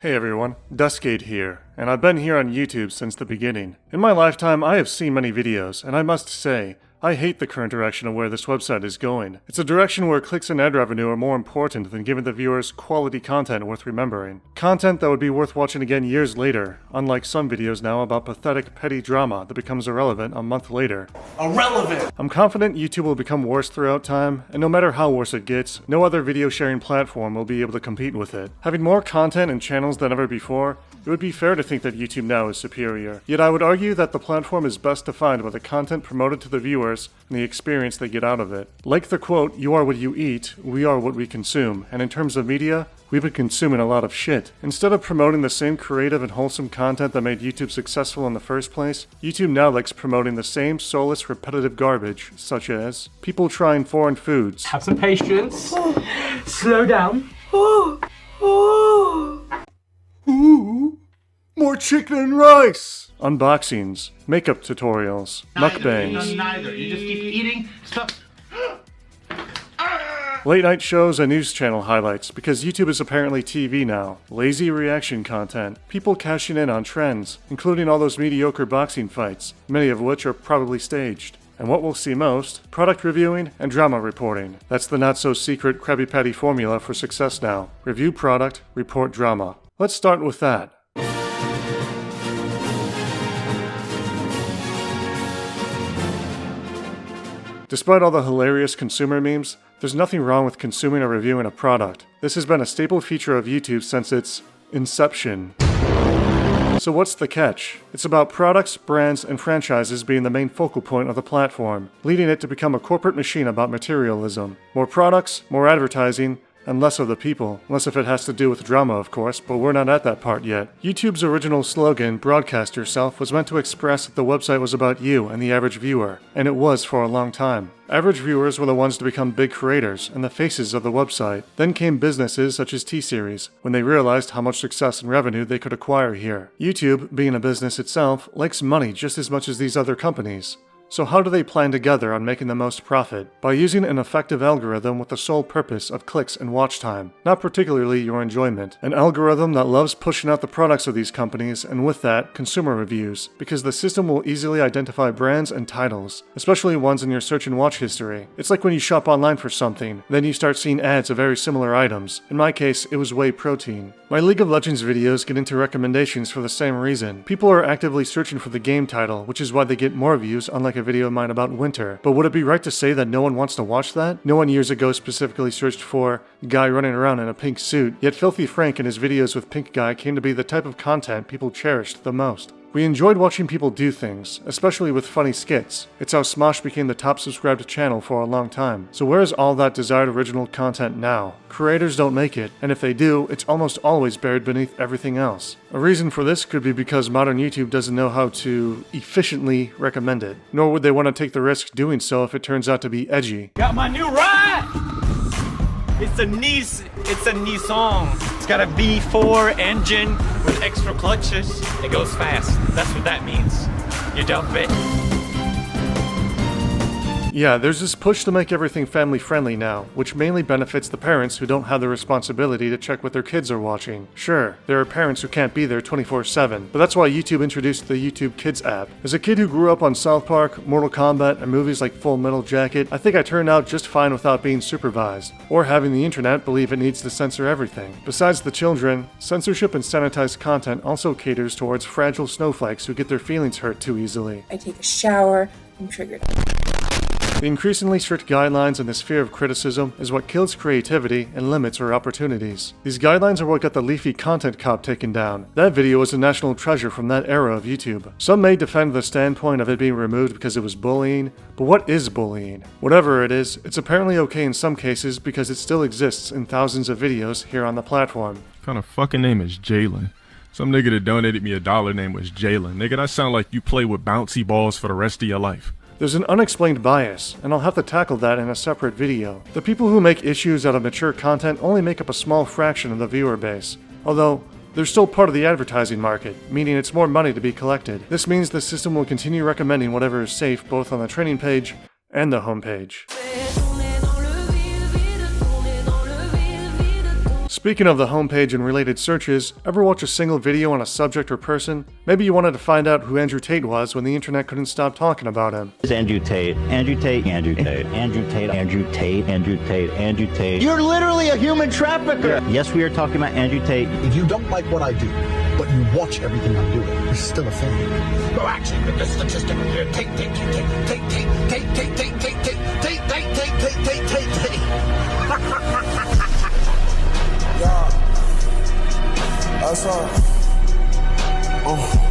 Hey everyone, Duskade here, and I've been here on YouTube since the beginning. In my lifetime, I have seen many videos, and I must say, I hate the current direction of where this website is going. It's a direction where clicks and ad revenue are more important than giving the viewers quality content worth remembering. Content that would be worth watching again years later, unlike some videos now about pathetic, petty drama that becomes irrelevant a month later. Irrelevant! I'm confident YouTube will become worse throughout time, and no matter how worse it gets, no other video sharing platform will be able to compete with it. Having more content and channels than ever before, it would be fair to think that YouTube now is superior. Yet I would argue that the platform is best defined by the content promoted to the viewers and the experience they get out of it. Like the quote, "You are what you eat, we are what we consume," and in terms of media, we've been consuming a lot of shit. Instead of promoting the same creative and wholesome content that made YouTube successful in the first place, YouTube now likes promoting the same soulless, repetitive garbage, such as people trying foreign foods. Have some patience. Slow down. Ooh, more chicken and rice! Unboxings, makeup tutorials, mukbangs, Neither. You just keep eating stuff. late night shows and news channel highlights, because YouTube is apparently TV now, lazy reaction content, people cashing in on trends, including all those mediocre boxing fights, many of which are probably staged. And what we'll see most, product reviewing and drama reporting. That's the not-so-secret Krabby Patty formula for success now. Review product, report drama. Let's start with that. Despite all the hilarious consumer memes, there's nothing wrong with consuming or reviewing a product. This has been a staple feature of YouTube since its inception. So what's the catch? It's about products, brands, and franchises being the main focal point of the platform, leading it to become a corporate machine about materialism. More products, more advertising, and less of the people. Unless if it has to do with drama, of course, but we're not at that part yet. YouTube's original slogan, "Broadcast Yourself," was meant to express that the website was about you and the average viewer, and it was for a long time. Average viewers were the ones to become big creators and the faces of the website. Then came businesses such as T-Series, when they realized how much success and revenue they could acquire here. YouTube, being a business itself, likes money just as much as these other companies. So how do they plan together on making the most profit? By using an effective algorithm with the sole purpose of clicks and watch time, not particularly your enjoyment. An algorithm that loves pushing out the products of these companies, and with that, consumer reviews, because the system will easily identify brands and titles, especially ones in your search and watch history. It's like when you shop online for something, then you start seeing ads of very similar items. In my case, it was whey protein. My League of Legends videos get into recommendations for the same reason. People are actively searching for the game title, which is why they get more views, unlike a video of mine about winter. But would it be right to say that no one wants to watch that? No one years ago specifically searched for guy running around in a pink suit, yet Filthy Frank and his videos with pink guy came to be the type of content people cherished the most. We enjoyed watching people do things, especially with funny skits. It's how Smosh became the top subscribed channel for a long time. So where is all that desired original content now? Creators don't make it, and if they do, it's almost always buried beneath everything else. A reason for this could be because modern YouTube doesn't know how to efficiently recommend it, nor would they want to take the risk doing so if it turns out to be edgy. Got my new ride! It's a Nissan. It's got a V4 engine with extra clutches. It goes fast. That's what that means. You dump it. Yeah, there's this push to make everything family-friendly now, which mainly benefits the parents who don't have the responsibility to check what their kids are watching. Sure, there are parents who can't be there 24/7, but that's why YouTube introduced the YouTube Kids app. As a kid who grew up on South Park, Mortal Kombat, and movies like Full Metal Jacket, I think I turned out just fine without being supervised, or having the internet believe it needs to censor everything. Besides the children, censorship and sanitized content also caters towards fragile snowflakes who get their feelings hurt too easily. I take a shower, I'm triggered. The increasingly strict guidelines and this fear of criticism is what kills creativity and limits our opportunities. These guidelines are what got the leafy content cop taken down. That video was a national treasure from that era of YouTube. Some may defend the standpoint of it being removed because it was bullying, but what is bullying? Whatever it is, it's apparently okay in some cases because it still exists in thousands of videos here on the platform. What kind of fucking name is Jalen? Some nigga that donated me $1 name was Jalen. Nigga, that sound like you play with bouncy balls for the rest of your life. There's an unexplained bias, and I'll have to tackle that in a separate video. The people who make issues out of mature content only make up a small fraction of the viewer base, although they're still part of the advertising market, meaning it's more money to be collected. This means the system will continue recommending whatever is safe both on the training page and the homepage. Speaking of the homepage and related searches, ever watch a single video on a subject or person? Maybe you wanted to find out who Andrew Tate was when the internet couldn't stop talking about him. It's Andrew Tate. Andrew Tate. Andrew Tate. Andrew Tate. Andrew Tate. Andrew Tate. Andrew Tate. You're literally a human trafficker. Yes, we are talking about Andrew Tate. If you don't like what I do, but you watch everything I'm doing, you're still a fan. No, actually, the statistic here. Tate. Yeah. That's all. Oh.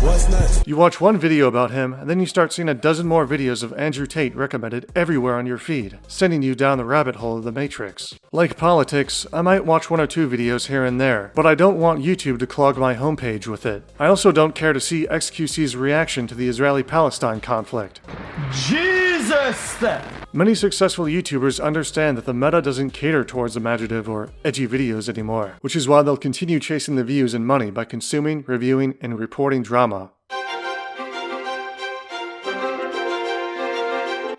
What's next? You watch one video about him, and then you start seeing a dozen more videos of Andrew Tate recommended everywhere on your feed, sending you down the rabbit hole of the Matrix. Like politics, I might watch one or two videos here and there, but I don't want YouTube to clog my homepage with it. I also don't care to see XQC's reaction to the Israeli-Palestine conflict. Jesus! Many successful YouTubers understand that the meta doesn't cater towards imaginative or edgy videos anymore, which is why they'll continue chasing the views and money by consuming, reviewing, and reporting drama.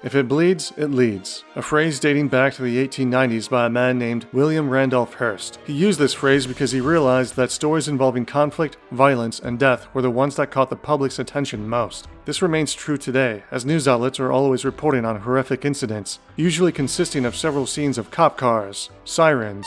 If it bleeds, it leads. A phrase dating back to the 1890s by a man named William Randolph Hearst. He used this phrase because he realized that stories involving conflict, violence, and death were the ones that caught the public's attention most. This remains true today, as news outlets are always reporting on horrific incidents, usually consisting of several scenes of cop cars, sirens,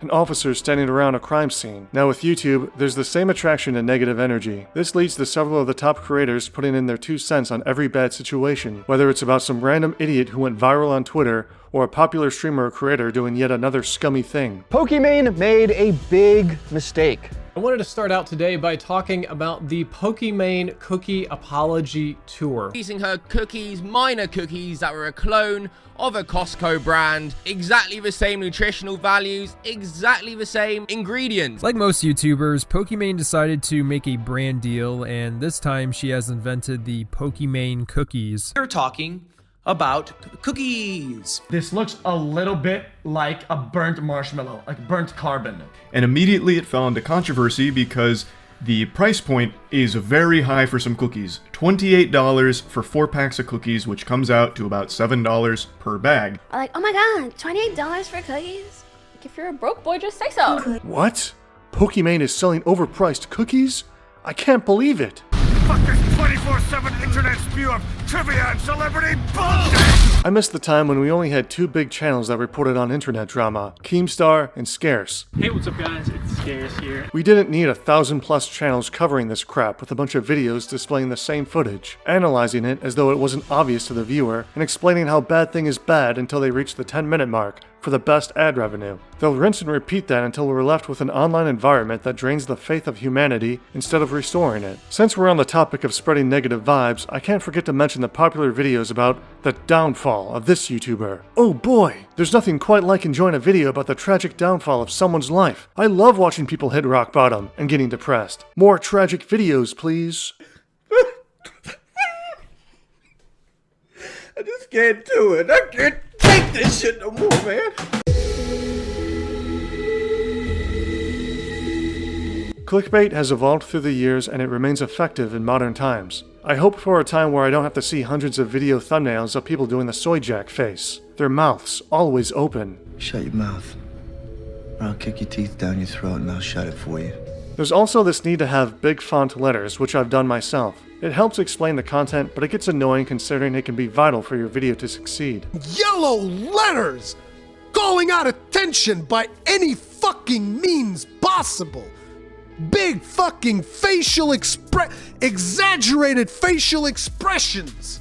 and officers standing around a crime scene. Now with YouTube, there's the same attraction to negative energy. This leads to several of the top creators putting in their 2 cents on every bad situation, whether it's about some random idiot who went viral on Twitter, or a popular streamer or creator doing yet another scummy thing. Pokimane made a big mistake. I wanted to start out today by talking about the Pokimane Cookie Apology Tour. Using her cookies, minor cookies that were a clone of a Costco brand, exactly the same nutritional values, exactly the same ingredients. Like most YouTubers, Pokimane decided to make a brand deal, and this time she has invented the Pokimane cookies. We're talking about cookies. This looks a little bit like a burnt marshmallow, like burnt carbon. And immediately it fell into controversy because the price point is very high for some cookies. $28 for 4 packs of cookies, which comes out to about $7 per bag. I'm like, oh my god, $28 for cookies? Like, if you're a broke boy, just say so. What? Pokimane is selling overpriced cookies? I can't believe it. Fuck this 24/7 internet spew of trivia and celebrity bullshit! I miss the time when we only had 2 big channels that reported on internet drama, Keemstar and Scarce. Hey, what's up guys, it's Scarce here. We didn't need 1,000+ channels covering this crap with a bunch of videos displaying the same footage, analyzing it as though it wasn't obvious to the viewer, and explaining how bad thing is bad until they reach the 10-minute mark for the best ad revenue. They'll rinse and repeat that until we're left with an online environment that drains the faith of humanity instead of restoring it. Since we're on the topic of spreading negative vibes, I can't forget to mention the popular videos about the downfall of this YouTuber. Oh boy, there's nothing quite like enjoying a video about the tragic downfall of someone's life. I love watching people hit rock bottom and getting depressed. More tragic videos, please. I just can't do it. I can't take this shit no more, man. Clickbait has evolved through the years and it remains effective in modern times. I hope for a time where I don't have to see hundreds of video thumbnails of people doing the soy jack face. Their mouths always open. Shut your mouth, or I'll kick your teeth down your throat and I'll shut it for you. There's also this need to have big font letters, which I've done myself. It helps explain the content, but it gets annoying considering it can be vital for your video to succeed. Yellow letters! Calling out attention by any fucking means possible! Big fucking exaggerated facial expressions!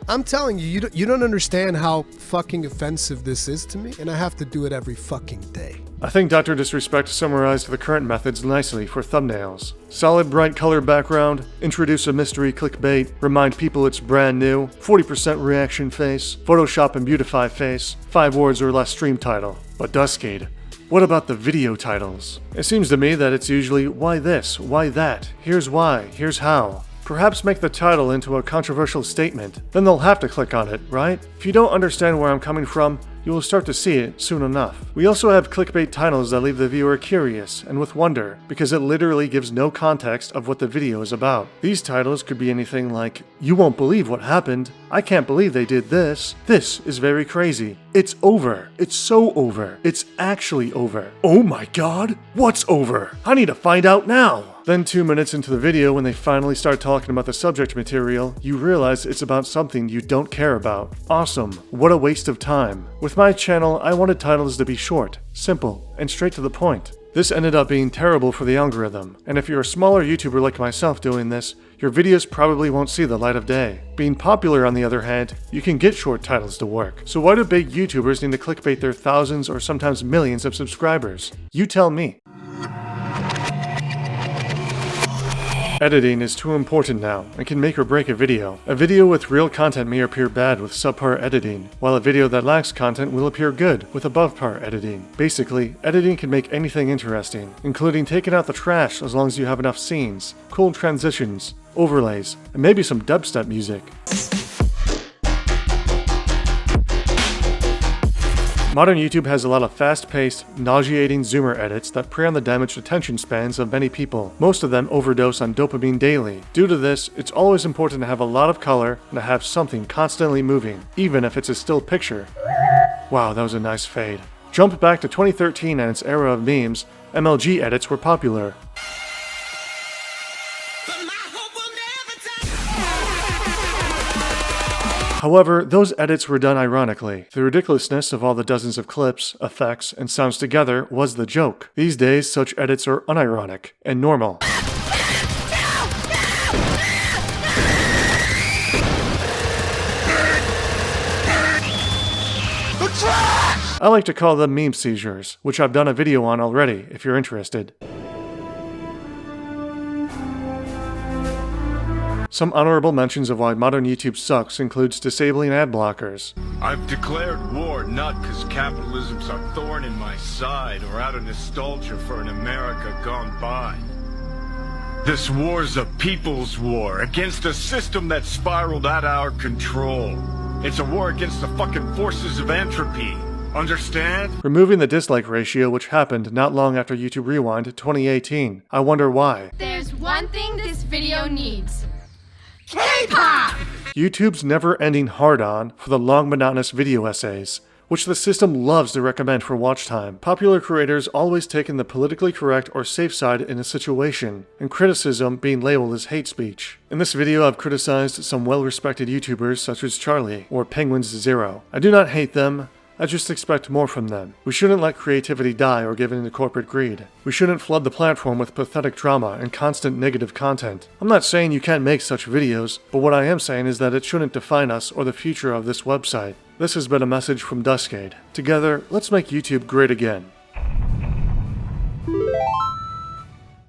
I'm telling you, you don't understand how fucking offensive this is to me, and I have to do it every fucking day. I think Dr. Disrespect summarized the current methods nicely for thumbnails. Solid bright color background, introduce a mystery clickbait, remind people it's brand new, 40% reaction face, Photoshop and beautify face, 5 words or less stream title. But Duskade, what about the video titles? It seems to me that it's usually why this, why that, here's why, here's how. Perhaps make the title into a controversial statement, then they'll have to click on it, right? If you don't understand where I'm coming from, You will start to see it soon enough. We also have clickbait titles that leave the viewer curious and with wonder, because it literally gives no context of what the video is about. These titles could be anything like, "You won't believe what happened. I can't believe they did this. This is very crazy. It's over. It's so over. It's actually over. Oh my god, what's over? I need to find out now." Then 2 minutes into the video, when they finally start talking about the subject material, you realize it's about something you don't care about. Awesome. What a waste of time. With my channel, I wanted titles to be short, simple, and straight to the point. This ended up being terrible for the algorithm, and if you're a smaller YouTuber like myself doing this, your videos probably won't see the light of day. Being popular, on the other hand, you can get short titles to work. So why do big YouTubers need to clickbait their thousands or sometimes millions of subscribers? You tell me. Editing is too important now, and can make or break a video. A video with real content may appear bad with subpar editing, while a video that lacks content will appear good with above par editing. Basically, editing can make anything interesting, including taking out the trash as long as you have enough scenes, cool transitions, overlays, and maybe some dubstep music. Modern YouTube has a lot of fast-paced, nauseating zoomer edits that prey on the damaged attention spans of many people. Most of them overdose on dopamine daily. Due to this, it's always important to have a lot of color and to have something constantly moving, even if it's a still picture. Wow, that was a nice fade. Jump back to 2013 and its era of memes, MLG edits were popular. However, those edits were done ironically. The ridiculousness of all the dozens of clips, effects, and sounds together was the joke. These days, such edits are unironic and normal. I like to call them meme seizures, which I've done a video on already, if you're interested. Some honorable mentions of why modern YouTube sucks includes disabling ad blockers. I've declared war not because capitalism's a thorn in my side or out of nostalgia for an America gone by. This war's a people's war against a system that spiraled out of our control. It's a war against the fucking forces of entropy. Understand? Removing the dislike ratio, which happened not long after YouTube Rewind 2018. I wonder why. There's one thing this video needs. K-pop! YouTube's never-ending hard-on for the long monotonous video essays, which the system loves to recommend for watch time. Popular creators always taking the politically correct or safe side in a situation, and criticism being labeled as hate speech. In this video, I've criticized some well-respected YouTubers such as Charlie or Penguins0. I do not hate them, I just expect more from them. We shouldn't let creativity die or give in to corporate greed. We shouldn't flood the platform with pathetic drama and constant negative content. I'm not saying you can't make such videos, but what I am saying is that it shouldn't define us or the future of this website. This has been a message from Duskade. Together, let's make YouTube great again.